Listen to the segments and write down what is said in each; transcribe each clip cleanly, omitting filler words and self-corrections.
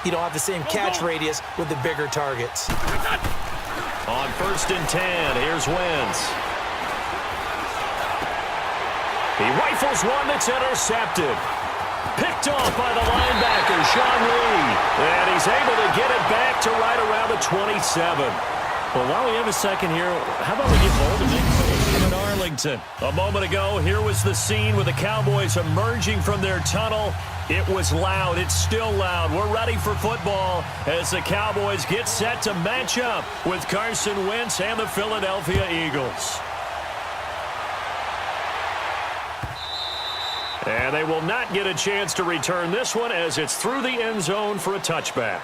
You don't have the same catch radius with the bigger targets. On 1st and 10, here's Wentz. He rifles one that's intercepted. Picked off by the linebacker, Sean Lee. And he's able to get it back to right around the 27. Well, while we have a second here, how about we get bold and make plays in Arlington? A moment ago, here was the scene with the Cowboys emerging from their tunnel. It was loud. It's still loud. We're ready for football as the Cowboys get set to match up with Carson Wentz and the Philadelphia Eagles. And they will not get a chance to return this one as it's through the end zone for a touchback.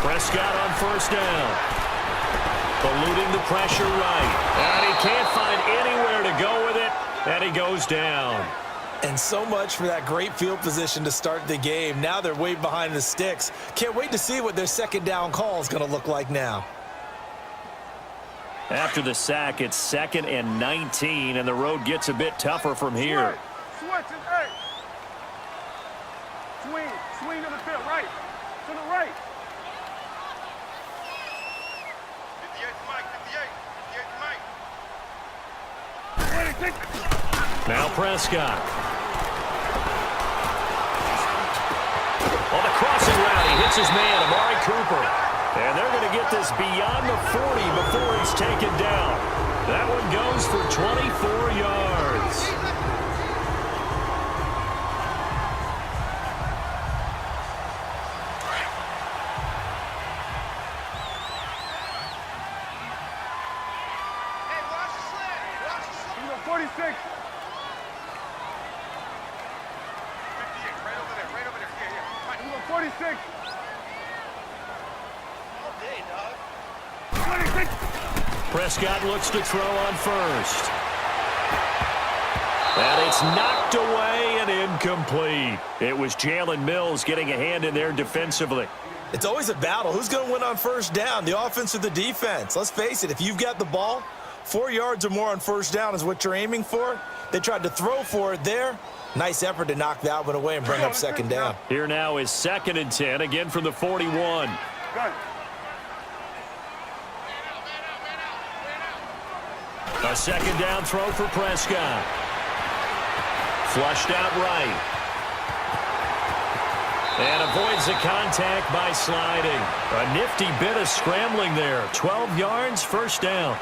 Prescott on 1st down. Eluding the pressure right. And he can't find anywhere to go with it. And he goes down. And so much for that great field position to start the game. Now they're way behind the sticks. Can't wait to see what their 2nd down call is going to look like now. After the sack, it's 2nd and 19, and the road gets a bit tougher from here. Swing to the field, right. To the right. 58 Mike. Now Prescott. On the crossing route, he hits his man, Amari Cooper. And they're going to get this beyond the 40 before he's taken down. That one goes for 24 yards. Hey, watch the slant. Watch the slant. 46. 58, right over there. Yeah. 46. Prescott looks to throw on 1st. And it's knocked away and incomplete. It was Jalen Mills getting a hand in there defensively. It's always a battle. Who's going to win on 1st down, the offense or the defense? Let's face it, if you've got the ball, 4 yards or more on 1st down is what you're aiming for. They tried to throw for it there. Nice effort to knock that one away and bring up 2nd down. Here now is 2nd and 10, again from the 41. Good. A 2nd down throw for Prescott. Flushed out right. And avoids the contact by sliding. A nifty bit of scrambling there. 12 yards, 1st down.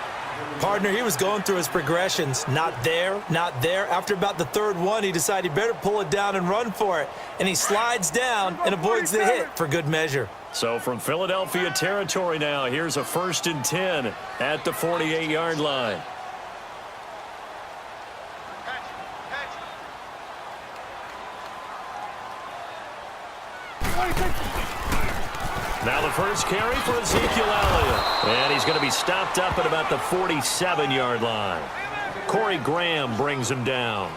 Partner, he was going through his progressions. Not there, not there. After about the 3rd one, he decided he better pull it down and run for it. And he slides down and avoids the hit for good measure. So from Philadelphia territory now, here's a 1st and 10 at the 48-yard line. Now the first carry for Ezekiel Elliott. And he's going to be stopped up at about the 47-yard line. Corey Graham brings him down.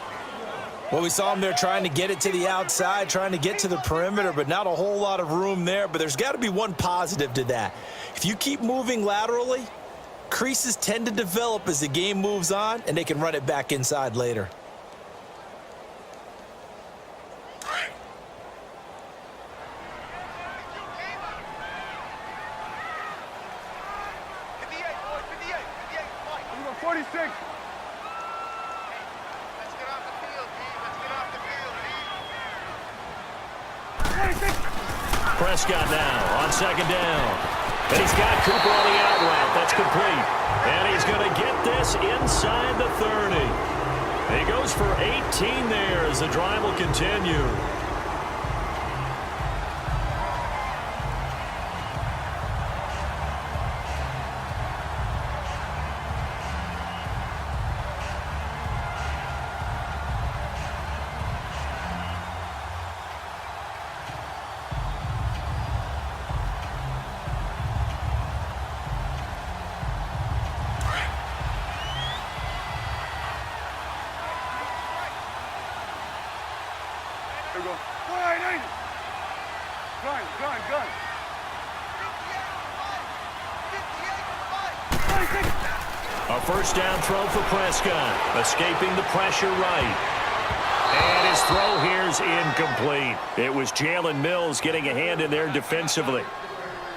Well, we saw him there trying to get it to the outside, trying to get to the perimeter, but not a whole lot of room there. But there's got to be one positive to that. If you keep moving laterally, creases tend to develop as the game moves on, and they can run it back inside later. Prescott now on 2nd down. And he's got Cooper on the out route. That's complete. And he's going to get this inside the 30. He goes for 18 there as the drive will continue. Here we go. 180. Gun, gun, gun. 56. A first down throw for Prescott, escaping the pressure right. And his throw here is incomplete. It was Jalen Mills getting a hand in there defensively.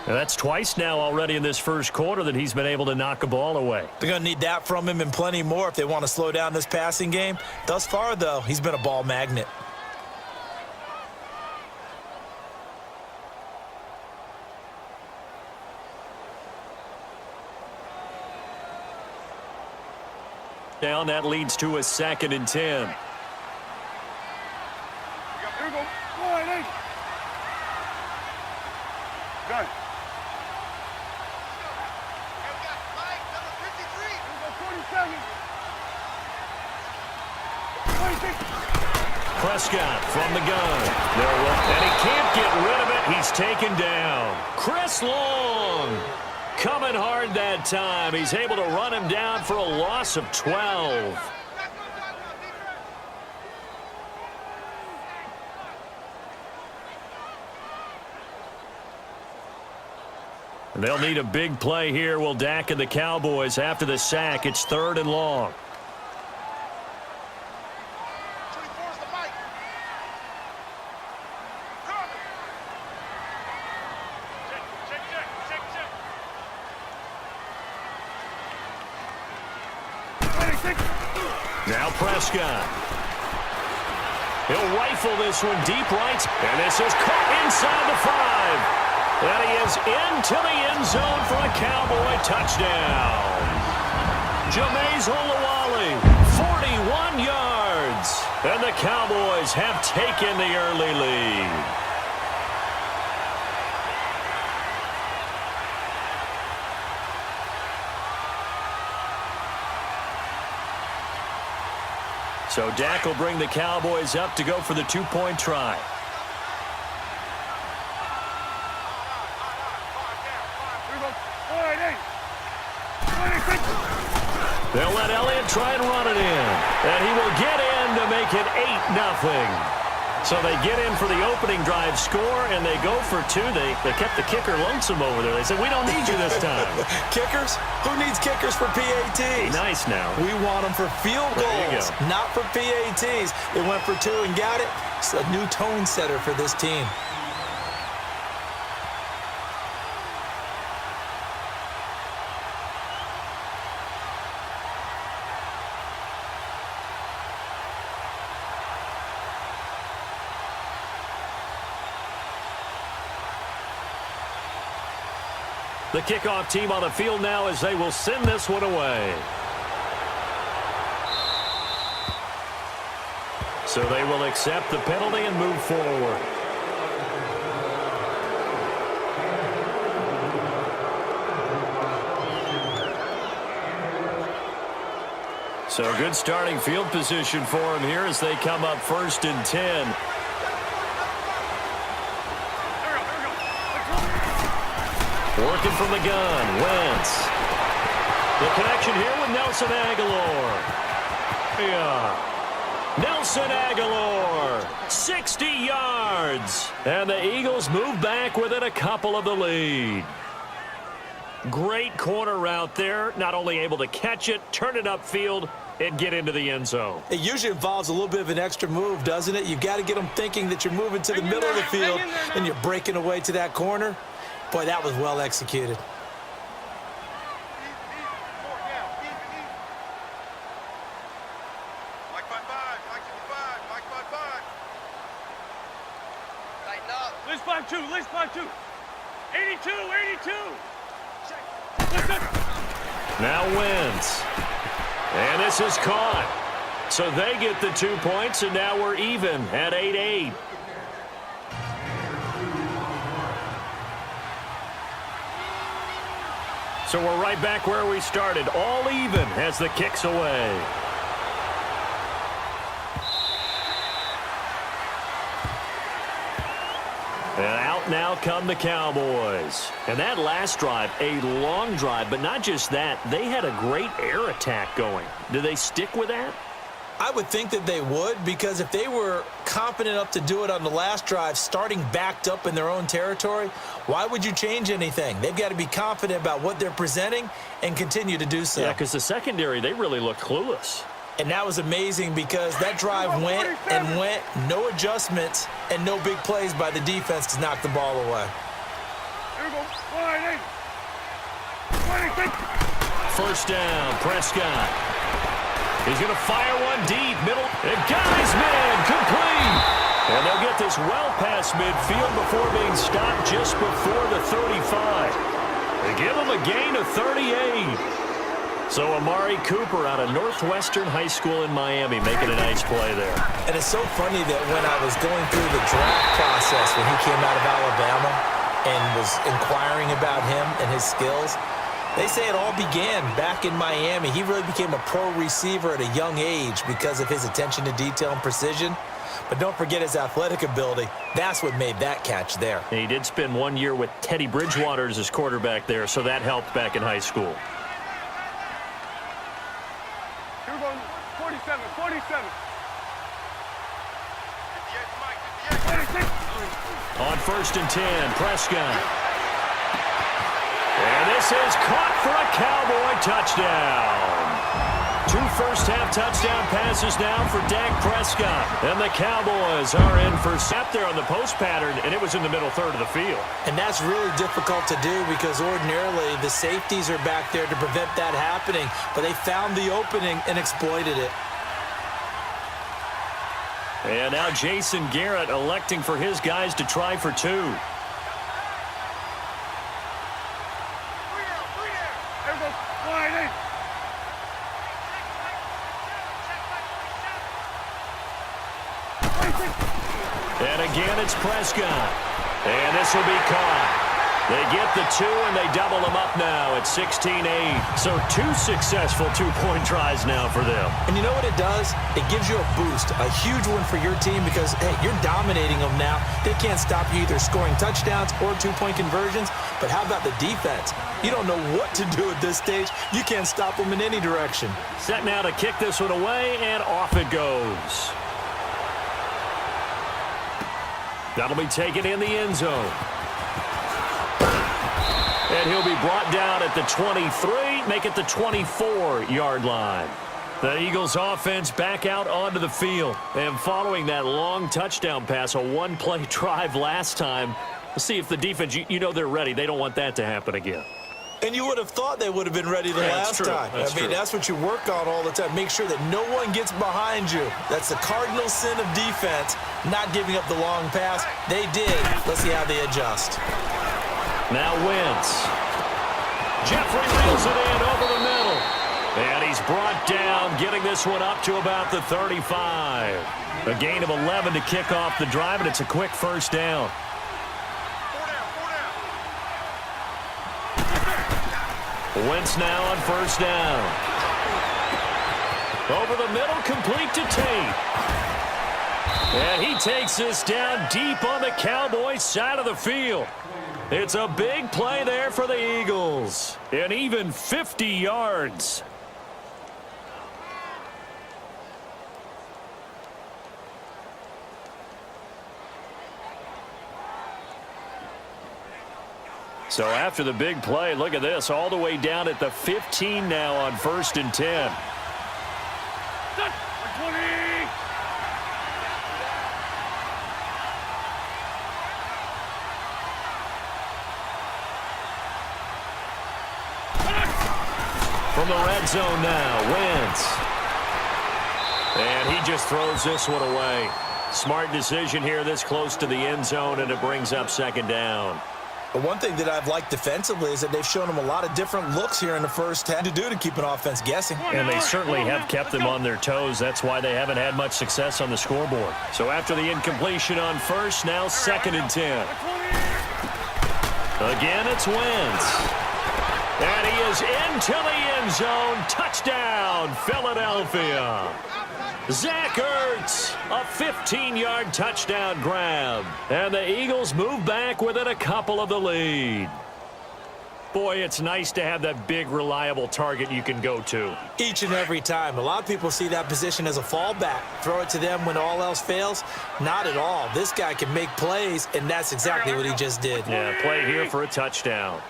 And that's twice now already in this first quarter that he's been able to knock a ball away. They're going to need that from him and plenty more if they want to slow down this passing game. Thus far, though, he's been a ball magnet. Down, that leads to a 2nd and 10. Here we go. 180. Gun. Prescott from the gun. And he can't get rid of it. He's taken down. Chris Long coming hard that time. He's able to run him down for a loss of 12. They'll need a big play here. Will Dak and the Cowboys after the sack. It's 3rd and long. Now Prescott. He'll rifle this one deep right. And this is caught inside the 5. And he is into the end zone for a Cowboy touchdown. Jameis Olawale, 41 yards. And the Cowboys have taken the early lead. So Dak will bring the Cowboys up to go for the 2-point try. They'll let Elliott try and run it in. And he will get in to make it 8-0. So they get in for the opening drive score, and they go for 2. They kept the kicker lonesome over there. They said, we don't need you this time. Kickers? Who needs kickers for PATs? Nice now. We want them for field There you goals, go. not for PATs. They went for 2 and got it. It's a new tone setter for this team. The kickoff team on the field now as they will send this one away. So they will accept the penalty and move forward. So good starting field position for him here as they come up 1st and 10. Working from the gun, Wentz. The connection here with Nelson Aguilar. Yeah. Nelson Aguilar, 60 yards. And the Eagles move back within a couple of the lead. Great corner route there. Not only able to catch it, turn it upfield, and get into the end zone. It usually involves a little bit of an extra move, doesn't it? You've got to get them thinking that you're moving to the middle of the field and you're breaking away to that corner. Boy, that was well executed. List 5-2. 82. Now Wentz. And this is caught. So they get the 2 points, and now we're even at 8-8. So we're right back where we started, all even as the kick's away. And out now come the Cowboys. And that last drive, a long drive, but not just that, they had a great air attack going. Do they stick with that? I would think that they would, because if they were confident enough to do it on the last drive, starting backed up in their own territory, why would you change anything? They've got to be confident about what they're presenting and continue to do so. Yeah, because the secondary, they really looked clueless. And that was amazing because that drive went and went, no adjustments and no big plays by the defense to knock the ball away. Here we go. 26. First down, Prescott. He's going to fire one deep, middle, and got his man, complete. And they'll get this well past midfield before being stopped just before the 35. They give him a gain of 38. So Amari Cooper out of Northwestern High School in Miami making a nice play there. And it's so funny that when I was going through the draft process when he came out of Alabama and was inquiring about him and his skills, they say it all began back in Miami. He really became a pro receiver at a young age because of his attention to detail and precision. But don't forget his athletic ability. That's what made that catch there. And he did spend 1 year with Teddy Bridgewater as his quarterback there, so that helped back in high school. Here we go. 47. 47. 26. On 1st and 10, Prescott. And this is caught for a Cowboy touchdown. 2 first-half touchdown passes now for Dak Prescott. And the Cowboys are in for snap there on the post pattern, and it was in the middle third of the field. And that's really difficult to do because ordinarily the safeties are back there to prevent that happening. But they found the opening and exploited it. And now Jason Garrett electing for his guys to try for 2. And again, it's Prescott. And this will be caught. They get the 2, and they double them up now at 16-8. So 2 successful two-point tries now for them. And you know what it does? It gives you a boost, a huge one for your team because, hey, you're dominating them now. They can't stop you either scoring touchdowns or two-point conversions. But how about the defense? You don't know what to do at this stage. You can't stop them in any direction. Set now to kick this one away, and off it goes. That'll be taken in the end zone. And he'll be brought down at the 23, make it the 24-yard line. The Eagles offense back out onto the field. And following that long touchdown pass, a one-play drive last time, we'll see if the defense, you know they're ready. They don't want that to happen again. And you would have thought they would have been ready the last time. I mean, that's what you work on all the time. Make sure that no one gets behind you. That's the cardinal sin of defense, not giving up the long pass. They did. Let's see how they adjust. Now Wentz. Jeffrey reels it in over the middle. And he's brought down, getting this one up to about the 35. A gain of 11 to kick off the drive, and it's a quick first down. Wentz now on first down. Over the middle, complete to Tate. And he takes this down deep on the Cowboys side of the field. It's a big play there for the Eagles. And even 50 yards. So after the big play, look at this, all the way down at the 15 now on 1st and 10. From the red zone now, Wentz. And he just throws this one away. Smart decision here this close to the end zone, and it brings up 2nd down. But one thing that I've liked defensively is that they've shown them a lot of different looks here in the first half to do to keep an offense guessing. And they certainly have kept them on their toes. That's why they haven't had much success on the scoreboard. So after the incompletion on first, now 2nd and 10. Again, it's Wentz. And he is into the end zone. Touchdown, Philadelphia. Zach Ertz, a 15-yard touchdown grab. And the Eagles move back within a couple of the lead. Boy, it's nice to have that big, reliable target you can go to. Each and every time. A lot of people see that position as a fallback. Throw it to them when all else fails. Not at all. This guy can make plays, and that's exactly what he just did. Yeah, play here for a touchdown.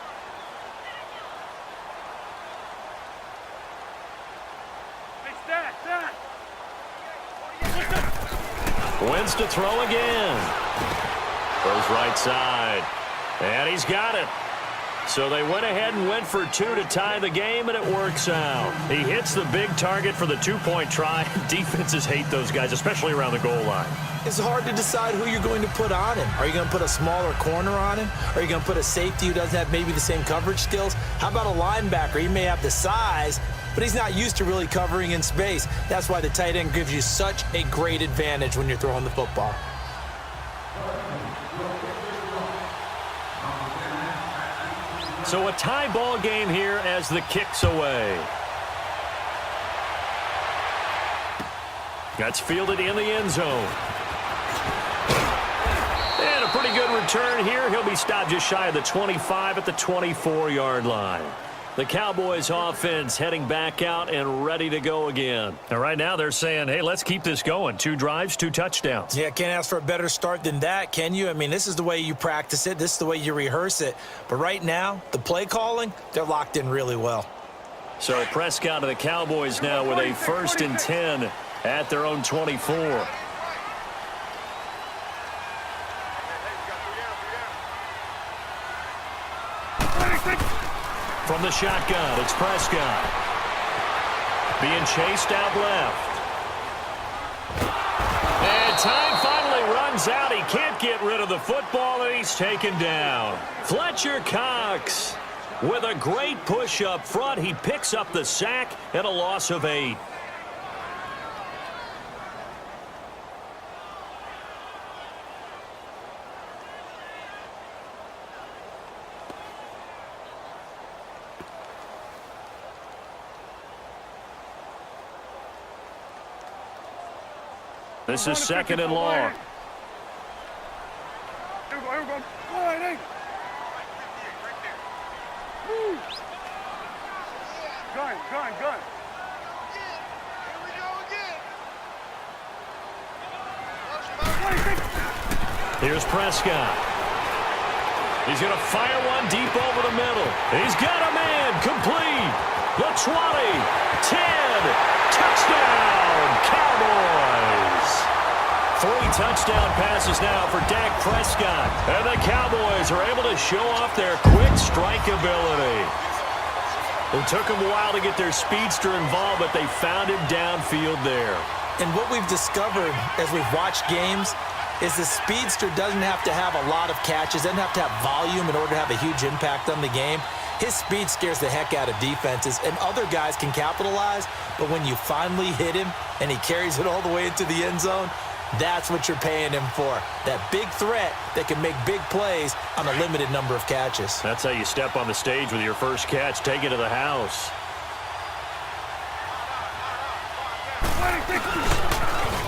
Hey, stand. Wins to throw again. Goes right side. And he's got it. So they went ahead and went for two to tie the game, and it works out. He hits the big target for the two-point try. Defenses hate those guys, especially around the goal line. It's hard to decide who you're going to put on him. Are you going to put a smaller corner on him? Are you going to put a safety who doesn't have maybe the same coverage skills? How about a linebacker? He may have the size, but he's not used to really covering in space. That's why the tight end gives you such a great advantage when you're throwing the football. So a tie ball game here as the kick's away. That's fielded in the end zone. And a pretty good return here. He'll be stopped just shy of the 25 at the 24-yard line. The Cowboys offense heading back out and ready to go again. And right now they're saying, hey, let's keep this going. 2 drives, 2 touchdowns. Yeah, can't ask for a better start than that, can you? I mean, this is the way you practice it. This is the way you rehearse it. But right now, the play calling, they're locked in really well. So Prescott to the Cowboys now with a 1st and 10 at their own 24. From the shotgun, it's Prescott. Being chased out left. And time finally runs out. He can't get rid of the football, and he's taken down. Fletcher Cox with a great push up front. He picks up the sack and a loss of 8. This is 2nd and long. Here we go. All right. Woo. Gun. Here's Prescott. He's going to fire one deep over the middle. He's got a man complete. The 20, 10, touchdown, Cowboys. 3 touchdown passes now for Dak Prescott. And the Cowboys are able to show off their quick strike ability. It took them a while to get their speedster involved, but they found him downfield there. And what we've discovered as we've watched games is the speedster doesn't have to have a lot of catches, doesn't have to have volume in order to have a huge impact on the game. His speed scares the heck out of defenses, and other guys can capitalize, but when you finally hit him and he carries it all the way into the end zone, that's what you're paying him for. That big threat that can make big plays on a limited number of catches. That's how you step on the stage with your first catch. Take it to the house.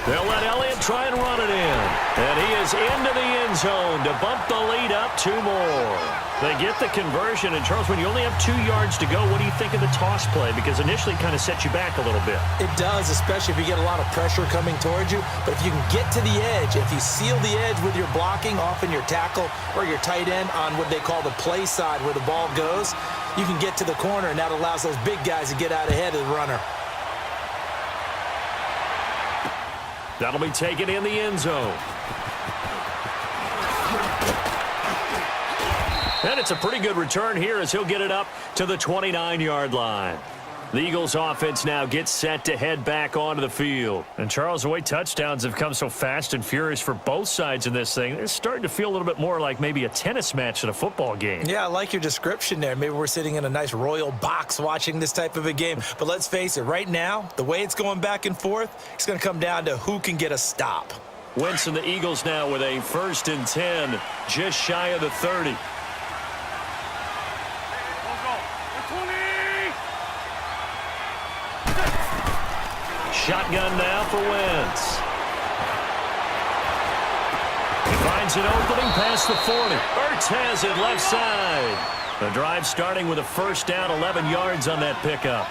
They'll let Elliott try and run it in. And he is into the end zone to bump the lead up 2 more. They get the conversion. And, Charles, when you only have 2 yards to go, what do you think of the toss play? Because initially it kind of sets you back a little bit. It does, especially if you get a lot of pressure coming towards you. But if you can get to the edge, if you seal the edge with your blocking, often your tackle or your tight end on what they call the play side where the ball goes, you can get to the corner, and that allows those big guys to get out ahead of the runner. That'll be taken in the end zone. And it's a pretty good return here as he'll get it up to the 29-yard line. The Eagles offense now gets set to head back onto the field. And Charles, the way touchdowns have come so fast and furious for both sides in this thing, it's starting to feel a little bit more like maybe a tennis match than a football game. Yeah, I like your description there. Maybe we're sitting in a nice royal box watching this type of a game. But let's face it, right now, the way it's going back and forth, it's going to come down to who can get a stop. Wentz and the Eagles now with a 1st and 10, just shy of the 30. Shotgun now for Wentz. He finds finds an opening past the 40. Ertz has it left side. The drive starting with a first down, 11 yards on that pickup.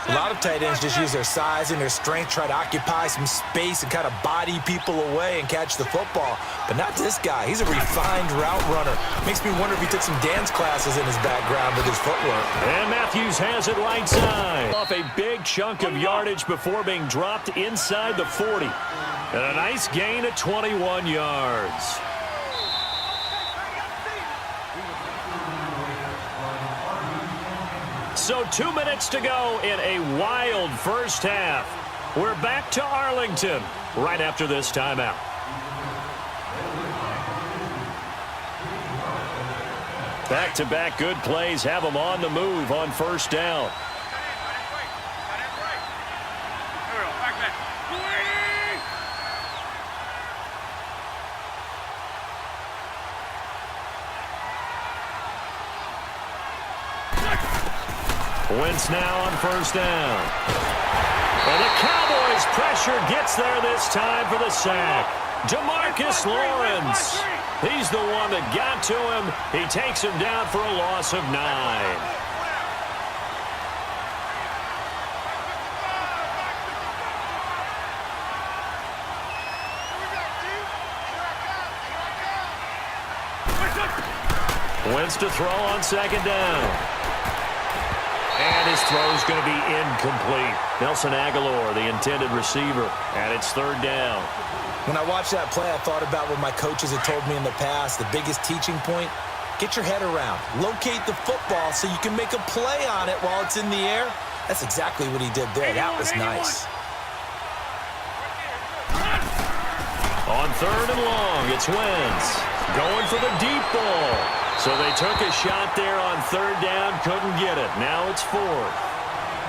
A lot of tight ends just use their size and their strength, try to occupy some space and kind of body people away and catch the football. But not this guy. He's a refined route runner. Makes me wonder if he took some dance classes in his background with his footwork. And Matthews has it right side. Off a big chunk of yardage before being dropped inside the 40. And a nice gain of 21 yards. So 2 minutes to go in a wild first half. We're back to Arlington right after this timeout. Back-to-back good plays have them on the move on first down. Wentz now on first down. And the Cowboys' pressure gets there this time for the sack. DeMarcus Lawrence. He's the one that got to him. He takes him down for a loss of 9. Wentz to throw on second down. And his throw's going to be incomplete. Nelson Aguilar, the intended receiver, and it's third down. When I watched that play, I thought about what my coaches had told me in the past. The biggest teaching point, get your head around. Locate the football so you can make a play on it while it's in the air. That's exactly what he did there. That was nice. On third and long, it's Wentz. Going for the deep ball. So they took a shot there on third down, couldn't get it. Now it's fourth.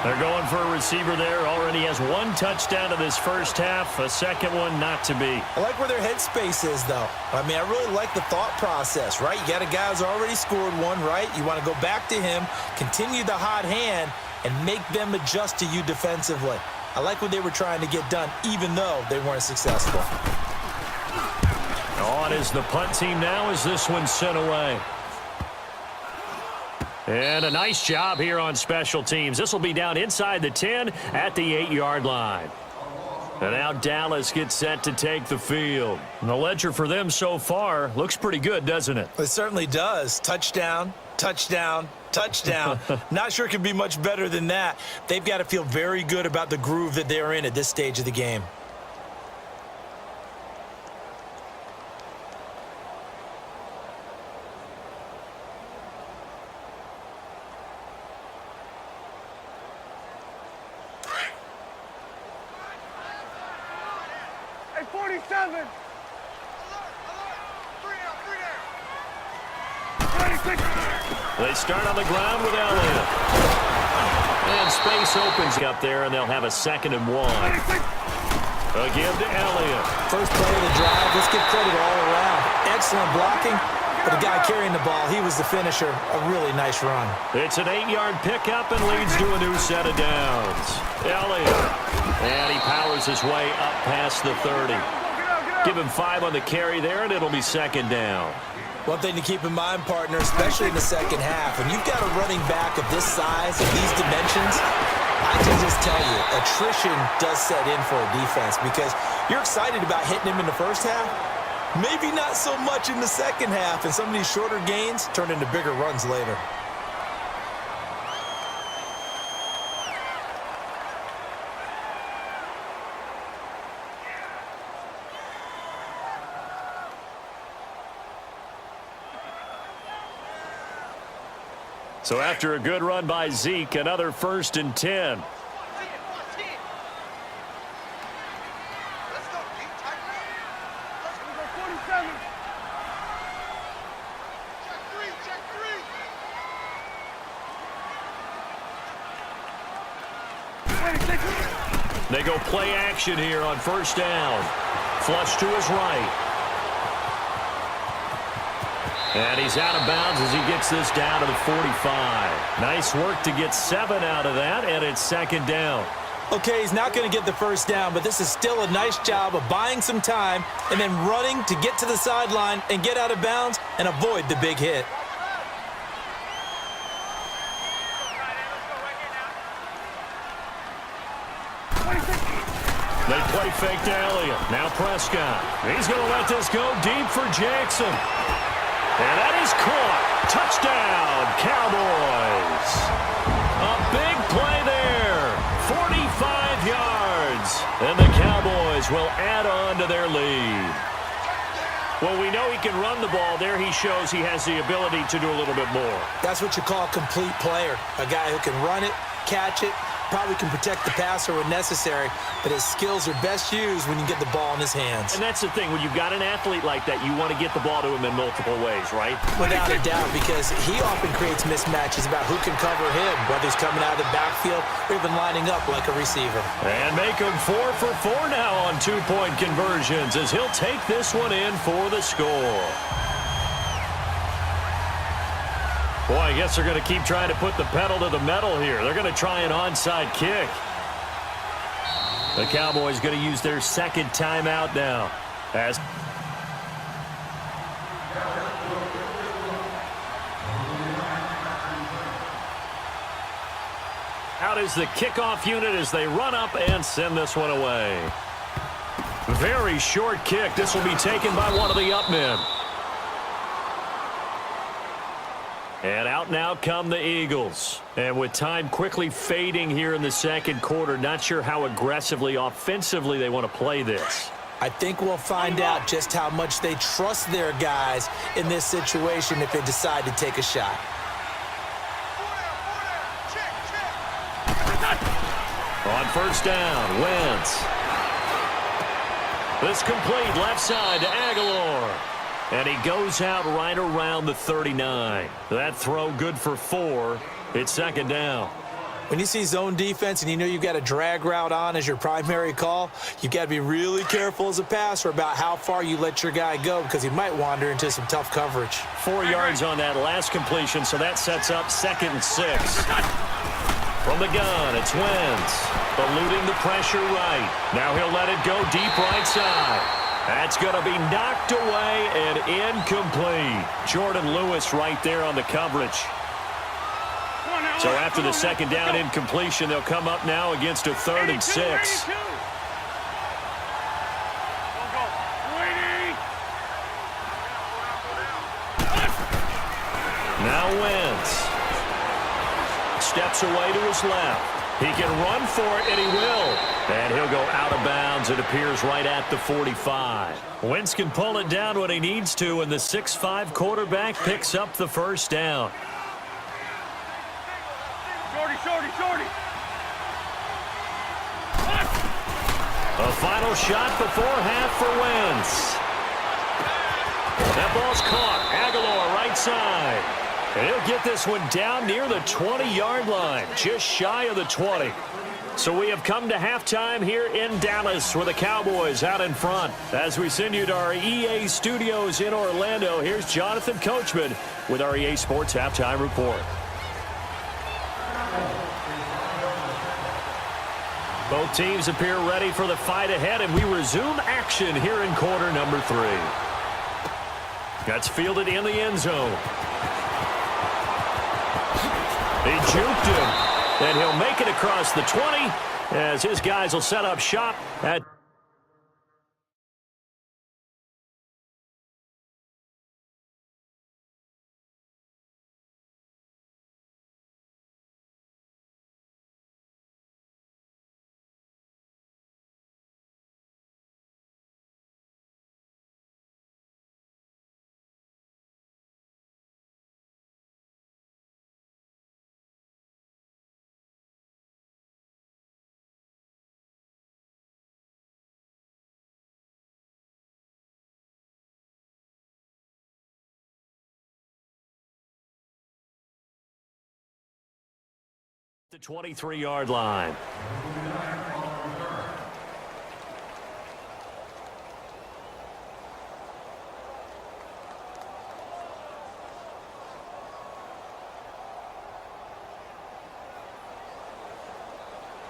They're going for a receiver there. Already has one touchdown in this first half, a second one not to be. I like where their headspace is, though. I mean, I really like the thought process, right? You got a guy who's already scored one, right? You want to go back to him, continue the hot hand, and make them adjust to you defensively. I like what they were trying to get done, even though they weren't successful. On is the punt team now as this one's sent away. And a nice job here on special teams. This will be down inside the 10 at the 8-yard line. And now Dallas gets set to take the field. And the ledger for them so far looks pretty good, doesn't it? It certainly does. Touchdown, touchdown, touchdown. Not sure it can be much better than that. They've got to feel very good about the groove that they're in at this stage of the game. Hey, 47. They start on the ground with Elliott. And space opens up there, and they'll have a 2nd and 1. Again to Elliott. First play of the drive. Let's give credit all around. Excellent blocking. But the guy carrying the ball, he was the finisher. A really nice run. It's an 8-yard pickup and leads to a new set of downs. Elliott. And he powers his way up past the 30. Give him 5 on the carry there, and it'll be 2nd down. One thing to keep in mind, partner, especially in the second half, when you've got a running back of this size, of these dimensions, I can just tell you, attrition does set in for a defense because you're excited about hitting him in the first half. Maybe not so much in the second half, and some of these shorter gains turn into bigger runs later. So after a good run by Zeke, another 1st and 10. They go play action here on first down. Flush to his right. And he's out of bounds as he gets this down to the 45. Nice work to get 7 out of that, and it's 2nd down. Okay, he's not going to get the first down, but this is still a nice job of buying some time and then running to get to the sideline and get out of bounds and avoid the big hit. They play fake to Elliott. Now Prescott. He's going to let this go deep for Jackson. And that is caught. Touchdown, Cowboys. A big play there. 45 yards. And the Cowboys will add on to their lead. Well, we know he can run the ball. There he shows he has the ability to do a little bit more. That's what you call a complete player. A guy who can run it, catch it, probably can protect the passer when necessary, but his skills are best used when you get the ball in his hands. And that's the thing. When you've got an athlete like that, you want to get the ball to him in multiple ways, right? Without a doubt, because he often creates mismatches about who can cover him, whether he's coming out of the backfield or even lining up like a receiver. And make him 4 for 4 now on two-point conversions as he'll take this one in for the score. Boy, I guess they're going to keep trying to put the pedal to the metal here. They're going to try an onside kick. The Cowboys going to use their second timeout now. Out is the kickoff unit as they run up and send this one away. Very short kick. This will be taken by one of the up men. And out now come the Eagles. And with time quickly fading here in the second quarter, not sure how aggressively, offensively they want to play this. I think we'll find out just how much they trust their guys in this situation if they decide to take a shot. On first down, Wentz. This complete left side to Aguilar. And he goes out right around the 39. That throw good for 4. It's second down. When you see zone defense and you know you've got a drag route on as your primary call, you've got to be really careful as a passer about how far you let your guy go because he might wander into some tough coverage. 4 yards on that last completion, so that sets up 2nd and 6. From the gun, it's Wentz. Eluding the pressure right. Now he'll let it go deep right side. That's going to be knocked away and incomplete. Jordan Lewis right there on the coverage. So after the second down incompletion, they'll come up now against a 3rd and 6. Now Wentz steps away to his left. He can run for it, and he will. And he'll go out of bounds. It appears right at the 45. Wentz can pull it down when he needs to, and the 6'5" quarterback picks up the first down. Shorty. A final shot before half for Wentz. That ball's caught. Aguilar right side. And he'll get this one down near the 20-yard line, just shy of the 20. So we have come to halftime here in Dallas with the Cowboys out in front. As we send you to our EA studios in Orlando, here's Jonathan Coachman with our EA Sports Halftime Report. Both teams appear ready for the fight ahead, and we resume action here in quarter number 3. That's fielded in the end zone. He juked him, and he'll make it across the 20 as his guys will set up shop at the 23-yard line.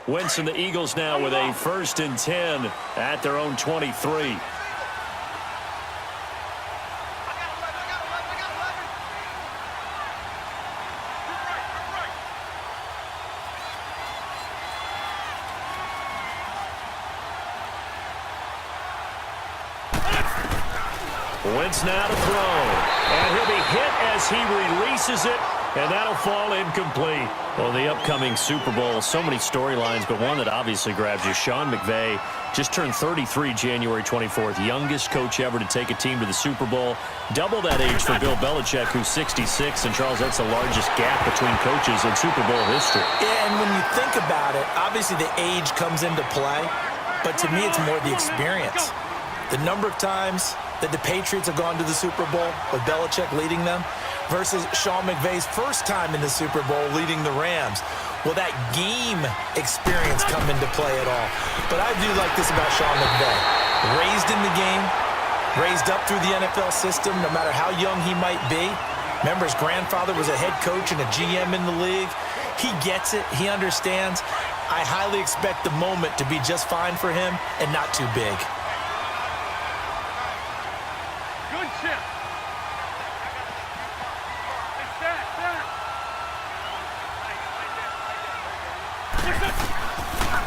Wentz and the Eagles now with a 1st and 10 at their own 23. Wentz now to throw. And he'll be hit as he releases it, and that'll fall incomplete. Well, the upcoming Super Bowl, so many storylines, but one that obviously grabs you. Sean McVay just turned 33 January 24th, youngest coach ever to take a team to the Super Bowl. Double that age for Bill Belichick, who's 66. And, Charles, that's the largest gap between coaches in Super Bowl history. Yeah, and when you think about it, obviously the age comes into play, but to me it's more the experience. The number of times that the Patriots have gone to the Super Bowl with Belichick leading them versus Sean McVay's first time in the Super Bowl leading the Rams. Will that game experience come into play at all? But I do like this about Sean McVay. Raised in the game, raised up through the NFL system, no matter how young he might be. Remember, his grandfather was a head coach and a GM in the league. He gets it. He understands. I highly expect the moment to be just fine for him and not too big. Good chip.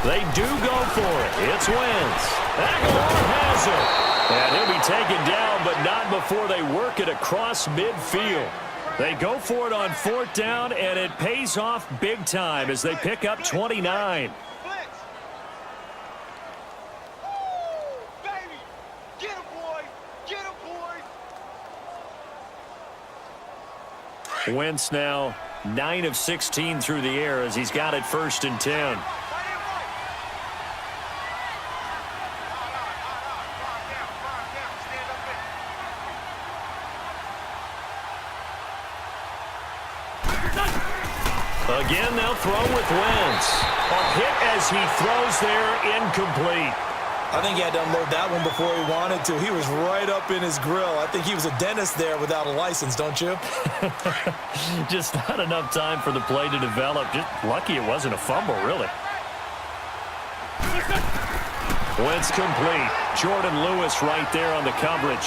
They do go for it. It's Wentz. Aguilar has it. And he'll be taken down, but not before they work it across midfield. They go for it on 4th down, and it pays off big time as they pick up 29. Wentz now 9 of 16 through the air as he's got it 1st and 10. Again, they'll throw with Wentz. A hit as he throws there, incomplete. I think he had to unload that one before he wanted to. He was right up in his grill. I think he was a dentist there without a license, don't you? Just not enough time for the play to develop. Just lucky it wasn't a fumble, really. Wentz complete. Jordan Lewis right there on the coverage.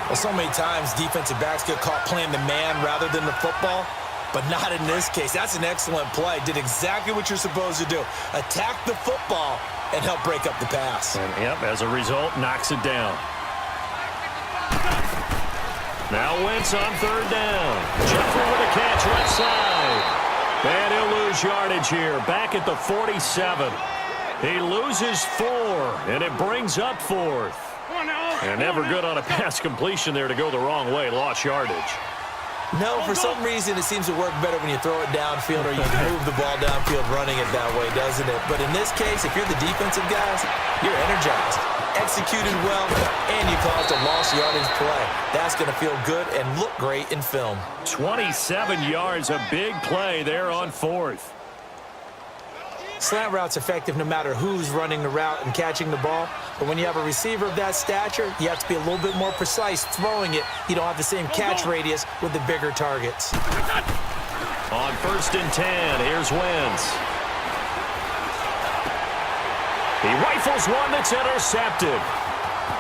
Well, so many times defensive backs get caught playing the man rather than the football, but not in this case. That's an excellent play. Did exactly what you're supposed to do. Attack the football and help break up the pass. And, yep, as a result, knocks it down. Now Wentz on 3rd down. Jeffrey with a catch right side. And he'll lose yardage here. Back at the 47. He loses 4, and it brings up 4th. And never good on a pass completion there to go the wrong way. Lost yardage. No, for some reason it seems to work better when you throw it downfield or you can move the ball downfield running it that way, doesn't it? But in this case, if you're the defensive guys, you're energized, executed well, and you caused a lost yardage play. That's going to feel good and look great in film. 27 yards, a big play there on 4th. Slant route's effective no matter who's running the route and catching the ball. But when you have a receiver of that stature, you have to be a little bit more precise throwing it. You don't have the same catch radius with the bigger targets. On 1st and 10, here's Wentz. He rifles one that's intercepted.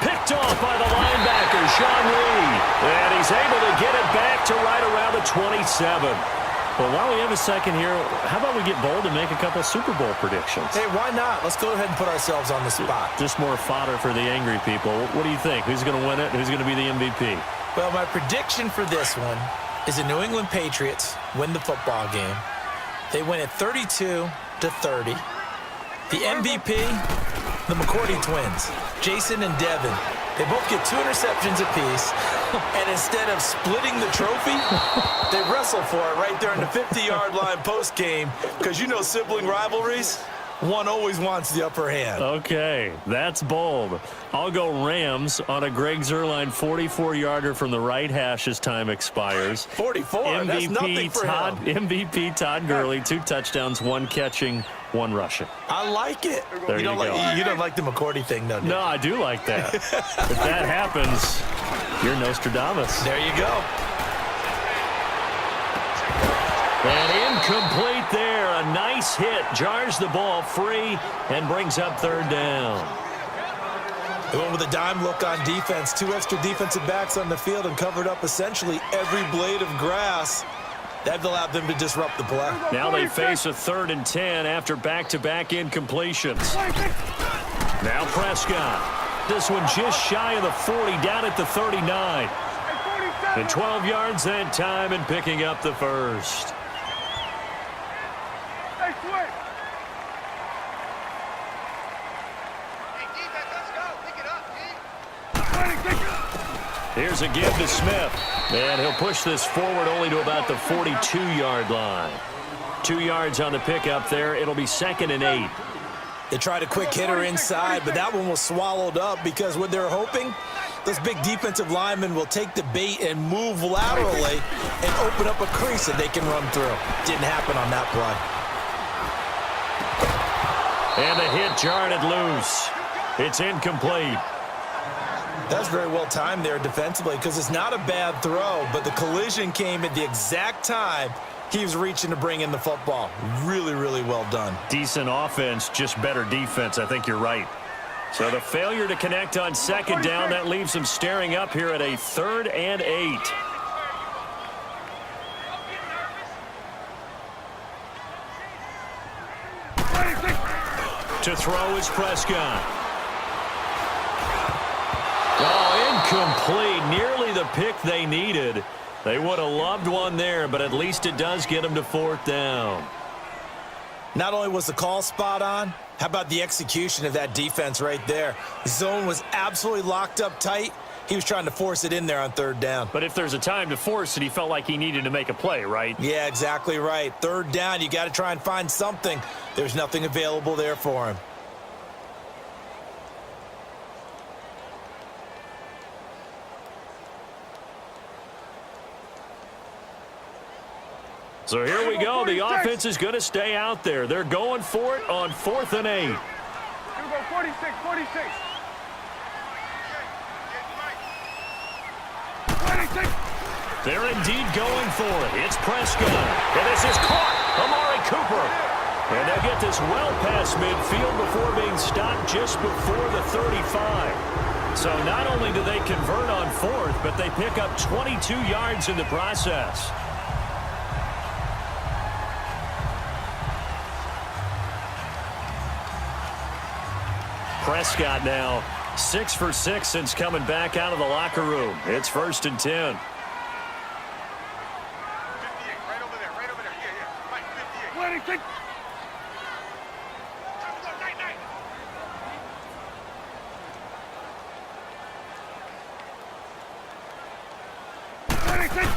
Picked off by the linebacker, Sean Lee. And he's able to get it back to right around the 27. Well, while we have a second here, how about we get bold and make a couple Super Bowl predictions? Hey, why not? Let's go ahead and put ourselves on the spot. Just more fodder for the angry people. What do you think? Who's going to win it? Who's going to be the MVP? Well, my prediction for this one is the New England Patriots win the football game. They win it 32-30. The MVP, the McCourty twins, Jason and Devin. They both get 2 interceptions apiece, and instead of splitting the trophy, they wrestle for it right there on the 50-yard line post-game because you know sibling rivalries, one always wants the upper hand. Okay, that's bold. I'll go Rams on a Greg Zuerlein 44-yarder from the right hash as time expires. 44, that's nothing for him. MVP Todd Gurley, 2 touchdowns, 1 catching, 1 rushing. I like it. There you go. You don't like the McCourty thing, though, do you? No, I do like that. If that happens, you're Nostradamus. There you go. And incomplete there. A nice hit, jars the ball free, and brings up third down. They went with a dime look on defense. 2 extra defensive backs on the field and covered up essentially every blade of grass. That allowed them to disrupt the play. Now they face a 3rd and 10 after back-to-back incompletions. Now Prescott. This one just shy of the 40, down at the 39. And 12 yards that time and picking up the first. Here's a give to Smith. And he'll push this forward only to about the 42-yard line. 2 yards on the pickup there. It'll be 2nd and 8. They tried a quick hitter inside, but that one was swallowed up because what they're hoping, those big defensive linemen will take the bait and move laterally and open up a crease that they can run through. Didn't happen on that play. And the hit jarred it loose. It's incomplete. That's very well timed there defensively because it's not a bad throw, but the collision came at the exact time he was reaching to bring in the football. Really, really well done. Decent offense, just better defense. I think you're right. So the failure to connect on 2nd down, that leaves him staring up here at a 3rd and 8. To throw is Prescott. Incomplete, nearly the pick they needed. They would have loved one there, but at least it does get them to 4th down. Not only was the call spot on, how about the execution of that defense right there? The zone was absolutely locked up tight. He was trying to force it in there on 3rd down. But if there's a time to force it, he felt like he needed to make a play, right? Yeah, exactly right. 3rd down, you got to try and find something. There's nothing available there for him. So here we go. The offense is going to stay out there. They're going for it on 4th and 8. You go 46, 46. 26. They're indeed going for it. It's Prescott. And this is caught. Amari Cooper. And they'll get this well past midfield before being stopped just before the 35. So not only do they convert on 4th, but they pick up 22 yards in the process. Prescott now 6 for 6 since coming back out of the locker room. It's 1st and 10. 58, right over there, right over there. Yeah, right, 58. 26.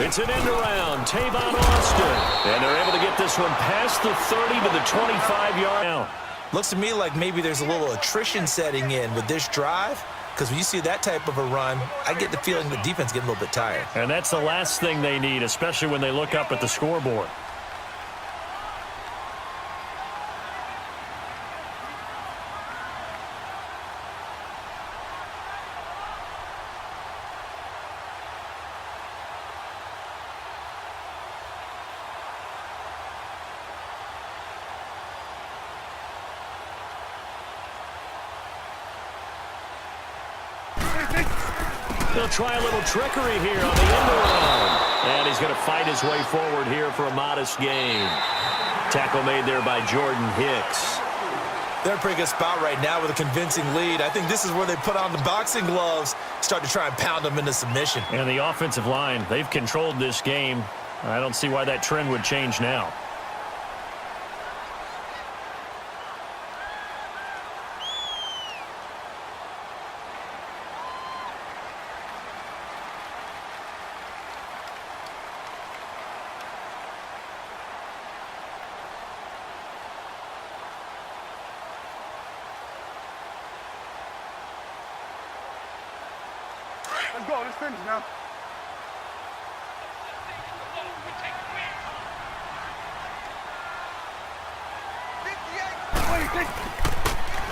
It's an end around. Tavon Austin. And they're able to get this one past the 30 to the 25-yard line. Looks to me like maybe there's a little attrition setting in with this drive, because when you see that type of a run, I get the feeling the defense getting a little bit tired. And that's the last thing they need, especially when they look up at the scoreboard. They'll try a little trickery here on the end around. And he's going to fight his way forward here for a modest gain. Tackle made there by Jordan Hicks. They're in a pretty good spot right now with a convincing lead. I think this is where they put on the boxing gloves, start to try and pound them into submission. And the offensive line, they've controlled this game. I don't see why that trend would change now. Let's go, let's finish now.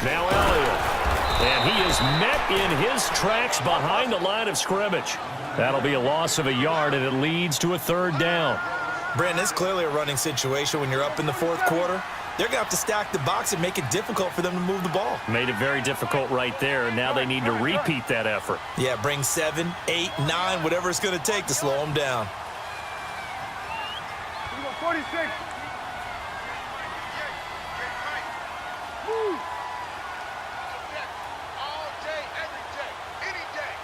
Now Elliott. And he is met in his tracks behind the line of scrimmage. That'll be a loss of a yard, and it leads to a 3rd down. Brandon, it's clearly a running situation when you're up in the fourth quarter. They're going to have to stack the box and make it difficult for them to move the ball. Made it very difficult right there. Now they need to repeat that effort. Yeah, bring 7, 8, 9, whatever it's going to take to slow them down. 46. Woo. All day, every day, any day.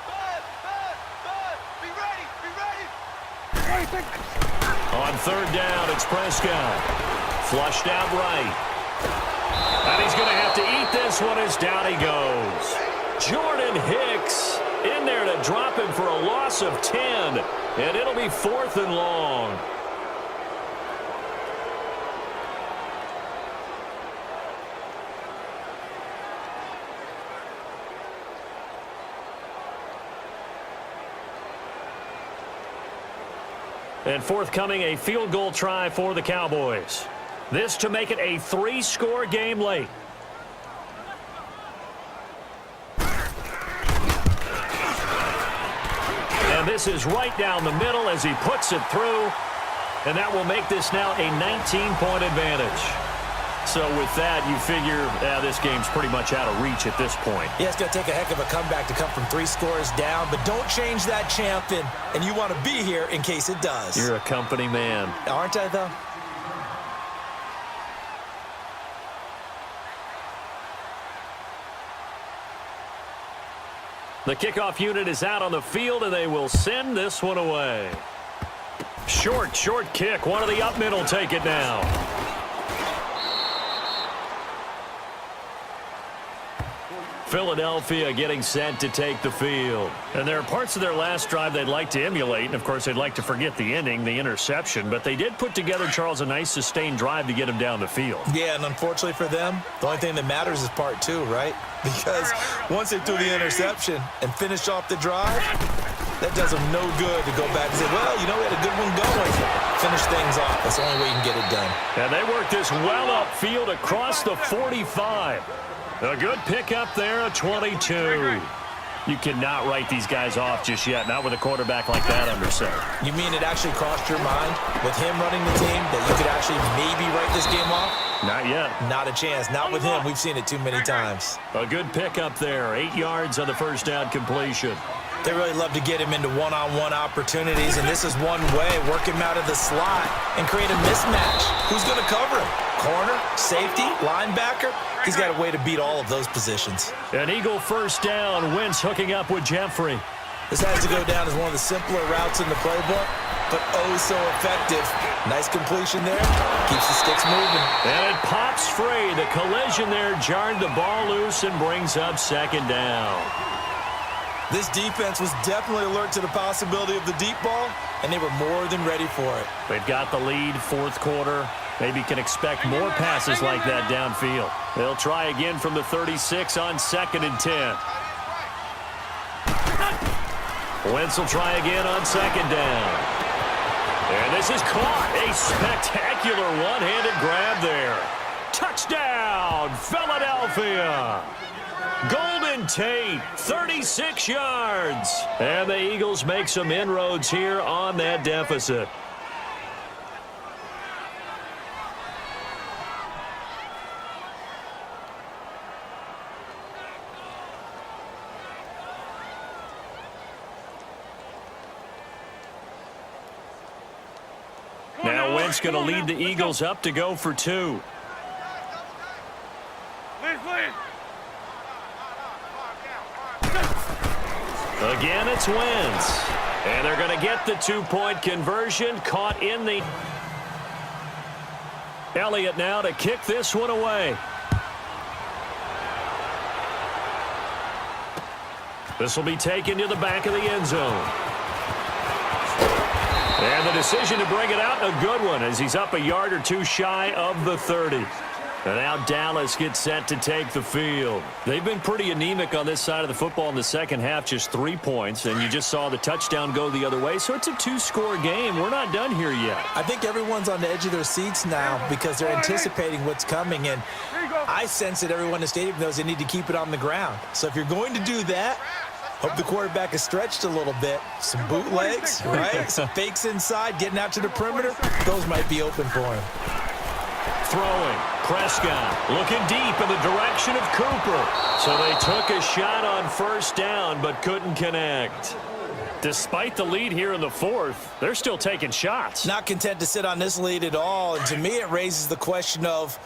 Bud, be ready, be ready. On third down, it's Prescott. Flushed out right. And he's going to have to eat this one as down he goes. Jordan Hicks in there to drop him for a loss of 10. And it'll be 4th and long. And forthcoming, a field goal try for the Cowboys. This to make it a 3-score game late. And this is right down the middle as he puts it through. And that will make this now a 19-point advantage. So with that, you figure this game's pretty much out of reach at this point. Yeah, it's going to take a heck of a comeback to come from 3 scores down, but don't change that, champion. And you want to be here in case it does. You're a company man. Aren't I, though? The kickoff unit is out on the field, and they will send this one away. Short kick. One of the up mid will take it now. Philadelphia getting set to take the field. And there are parts of their last drive they'd like to emulate, and of course they'd like to forget the ending, the interception, but they did put together, Charles, a nice sustained drive to get them down the field. Yeah, and unfortunately for them, the only thing that matters is part 2, right? Because once they threw the interception and finished off the drive, that does them no good to go back and say, well, you know, we had a good one going. Finish things off. That's the only way you can get it done. And they work this well upfield across the 45. A good pickup there, a 22. You cannot write these guys off just yet, not with a quarterback like that under center. You mean it actually crossed your mind with him running the team that you could actually maybe write this game off? Not yet. Not a chance. Not with him. We've seen it too many times. A good pickup there, 8 yards on the first down completion. They really love to get him into one-on-one opportunities, and this is one way. Work him out of the slot and create a mismatch. Who's going to cover him? Corner, safety, linebacker? He's got a way to beat all of those positions. An Eagle first down. Wentz hooking up with Jeffrey. This has to go down as one of the simpler routes in the playbook, but oh so effective. Nice completion there. Keeps the sticks moving. And it pops free. The collision there jarred the ball loose and brings up second down. This defense was definitely alert to the possibility of the deep ball, and they were more than ready for it. They've got the lead, fourth quarter. Maybe can expect more passes like that downfield. They'll try again from the 36 on 2nd and 10. Wentz will try again on 2nd down. And this is caught. A spectacular one-handed grab there. Touchdown, Philadelphia. Golden Tate, 36 yards. And the Eagles make some inroads here on that deficit. Now Wentz going to lead the Eagles up to go for 2. Again, it's Wentz. And they're going to get the 2-point conversion. Caught in the... Elliott now to kick this one away. This will be taken to the back of the end zone. And the decision to bring it out, a good one, as he's up a yard or 2 shy of the 30. And now Dallas gets set to take the field. They've been pretty anemic on this side of the football in the second half, just 3 points, and you just saw the touchdown go the other way. So it's a 2-score game. We're not done here yet. I think everyone's on the edge of their seats now because they're anticipating what's coming, and I sense that everyone in the stadium knows they need to keep it on the ground. So if you're going to do that, Hope the quarterback is stretched a little bit. Some bootlegs, right? Some fakes inside, getting out to the perimeter. Those might be open for him. Throwing. Prescott looking deep in the direction of Cooper. So they took a shot on first down but couldn't connect. Despite the lead here in the fourth, they're still taking shots. Not content to sit on this lead at all. And to me, it raises the question of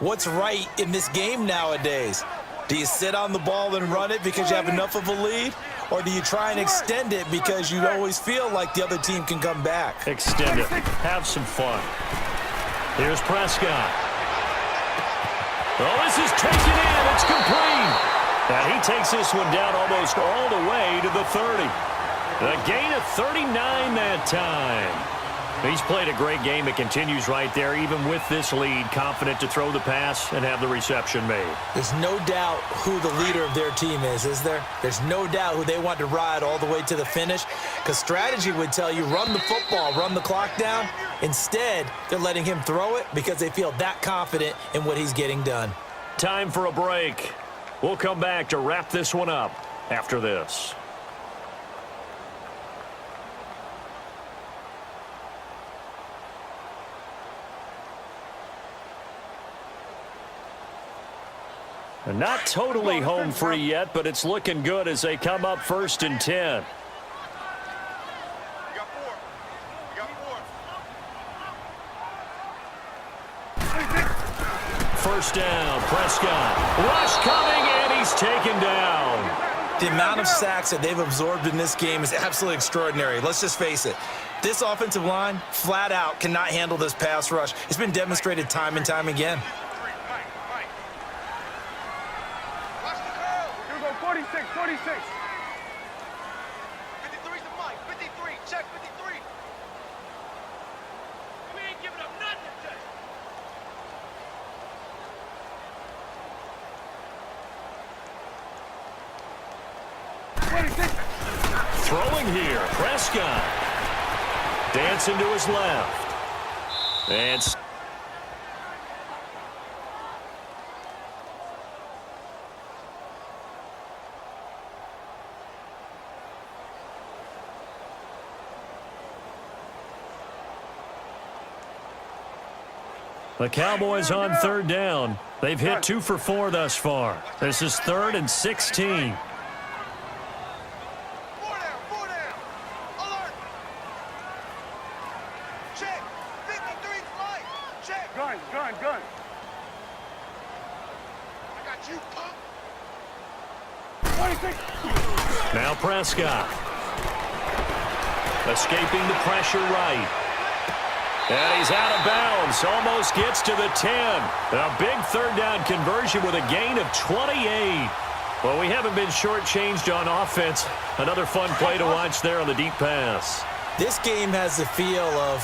what's right in this game nowadays. Do you sit on the ball and run it because you have enough of a lead? Or do you try and extend it because you always feel like the other team can come back? Extend it. Have some fun. Here's Prescott. Oh, this is taken in. It's complete. And he takes this one down almost all the way to the 30. A gain of 39 that time. He's played a great game. It continues right there, even with this lead, confident to throw the pass and have the reception made. There's no doubt who the leader of their team is there? There's no doubt who they want to ride all the way to the finish, because strategy would tell you run the football, run the clock down. Instead, they're letting him throw it because they feel that confident in what he's getting done. Time for a break. We'll come back to wrap this one up after this. And not totally home free yet, but it's looking good as they come up 1st and 10. You got 4. You got 4. First down, Prescott. Rush coming, and he's taken down. The amount of sacks that they've absorbed in this game is absolutely extraordinary. Let's just face it. This offensive line, flat out, cannot handle this pass rush. It's been demonstrated time and time again. Watch the curl. Here we go, 46, 46. 53's the mic. 53. Check 53. We ain't giving up nothing today. Throwing here, Prescott. Dancing to his left. And the Cowboys on 3rd down. They've hit 2 for 4 thus far. This is 3rd and 16. 4 down. 4 down. Alert. Check. 53's mic. Check. Gun. I got you, punk. 26. Now Prescott. Escaping the pressure right. And he's out of bounds. Almost gets to the 10. A big 3rd down conversion with a gain of 28. Well, we haven't been shortchanged on offense. Another fun play to watch there on the deep pass. This game has the feel of,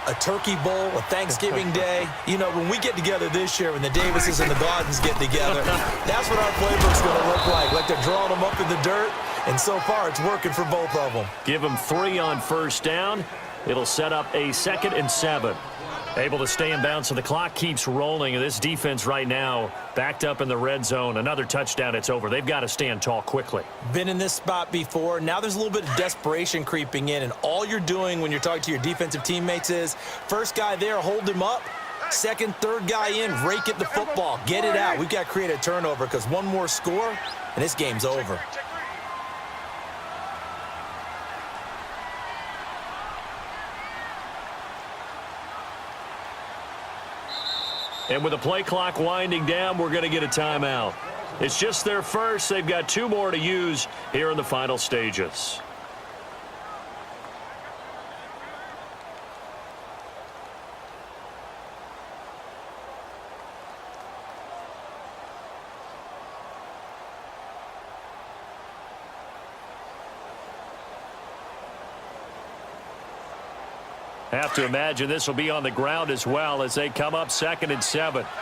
a turkey bowl, a Thanksgiving day. You know, when we get together this year, when the Davises and the Gardens get together, that's what our playbook's going to look like they're drawing them up in the dirt, and so far it's working for both of them. Give them 3 on 1st down. It'll set up a 2nd and 7. Able to stay in bounds, so the clock keeps rolling. And this defense right now backed up in the red zone. Another touchdown, it's over. They've got to stand tall quickly. Been in this spot before. Now there's a little bit of desperation creeping in, and all you're doing when you're talking to your defensive teammates is first guy there, hold him up. Second, third guy in, rake at the football. Get it out. We've got to create a turnover because one more score, and this game's over. Check 3. And with the play clock winding down, we're going to get a timeout. It's just their first. They've got 2 more to use here in the final stages. Have to imagine this will be on the ground as well as they come up 2nd and 7. Here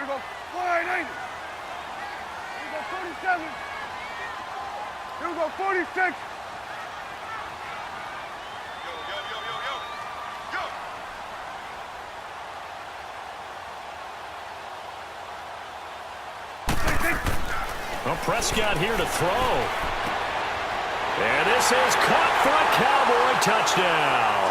we go, 490. Here we go, 47. Here we go, 46. Yo. Well, Prescott here to throw. And this is caught for a Cowboy touchdown.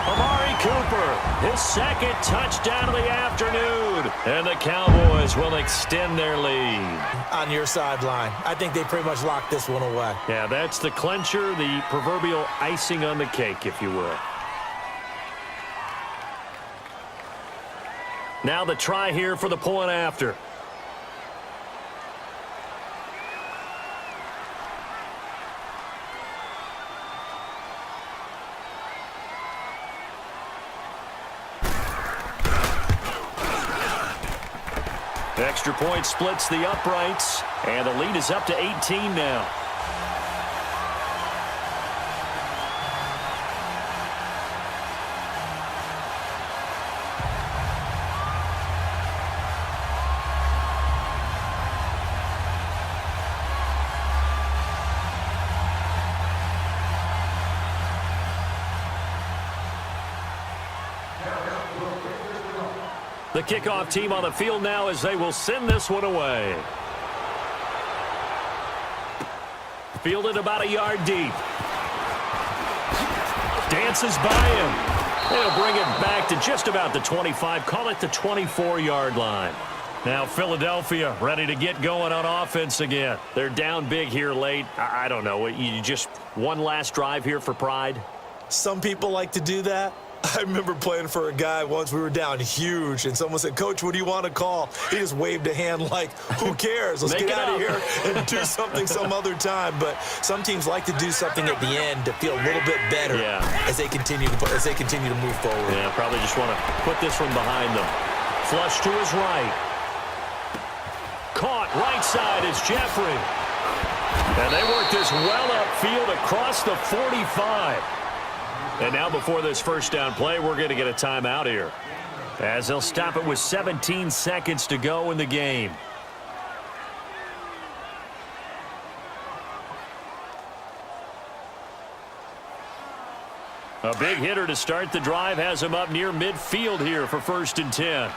Amari Cooper, his second touchdown of the afternoon. And the Cowboys will extend their lead. On your sideline, I think they pretty much locked this one away. Yeah, that's the clincher, the proverbial icing on the cake, if you will. Now the try here for the point after. Extra point splits the uprights, and the lead is up to 18 now. The kickoff team on the field now as they will send this one away. Fielded about a yard deep. Dances by him. They'll bring it back to just about the 25. Call it the 24-yard line. Now Philadelphia ready to get going on offense again. They're down big here late. I don't know. You just one last drive here for pride? Some people like to do that. I remember playing for a guy once. We were down huge, and someone said, "Coach, what do you want to call?" He just waved a hand like, who cares? Let's get out of here and do something some other time. But some teams like to do something at the end to feel a little bit better as they continue to move forward. Yeah, probably just want to put this one behind them. Flush to his right. Caught right side is Jeffrey. And they work this well upfield across the 45. And now before this first down play, we're going to get a timeout here, as they'll stop it with 17 seconds to go in the game. A big hitter to start the drive has him up near midfield here for 1st and 10. Hey,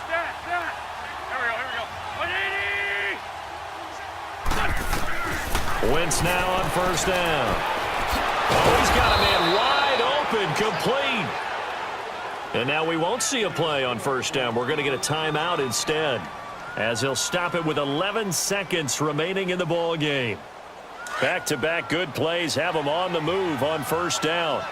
stat. Here we go. 180. Wentz now on 1st down. Oh, he's got a man wide open, complete. And now we won't see a play on 1st down. We're going to get a timeout instead, as he'll stop it with 11 seconds remaining in the ball game. Back-to-back good plays have him on the move on 1st down.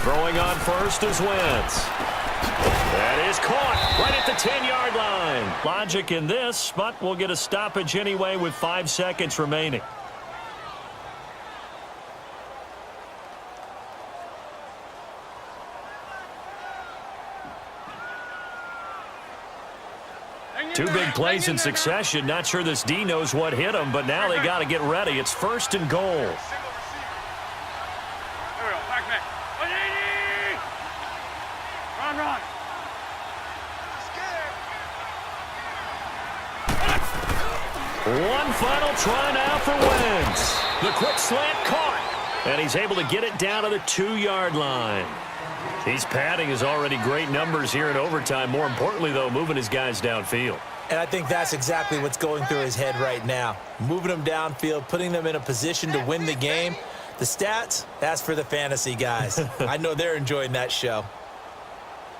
Throwing on 1st is Wentz. That is caught right at the 10-yard line. Logic in this, but we'll get a stoppage anyway with 5 seconds remaining. Two big plays in succession. Not sure this D knows what hit him, but now they got to get ready. It's 1st and goal. One final try now for Wentz. The quick slant caught, and he's able to get it down to the 2-yard line. He's padding his already great numbers here in overtime. More importantly, though, moving his guys downfield. And I think that's exactly what's going through his head right now. Moving them downfield, putting them in a position to win the game. The stats, that's for the fantasy guys. I know they're enjoying that show.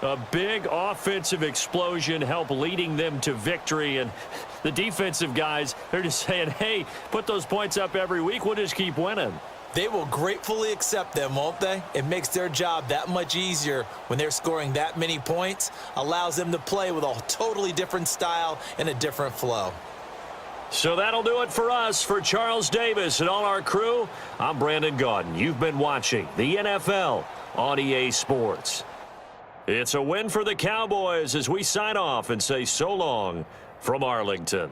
A big offensive explosion helped leading them to victory. And the defensive guys, they're just saying, hey, put those points up every week. We'll just keep winning. They will gratefully accept them, won't they? It makes their job that much easier when they're scoring that many points. Allows them to play with a totally different style and a different flow. So that'll do it for us. For Charles Davis and all our crew, I'm Brandon Gaudin. You've been watching the NFL on EA Sports. It's a win for the Cowboys as we sign off and say so long from Arlington.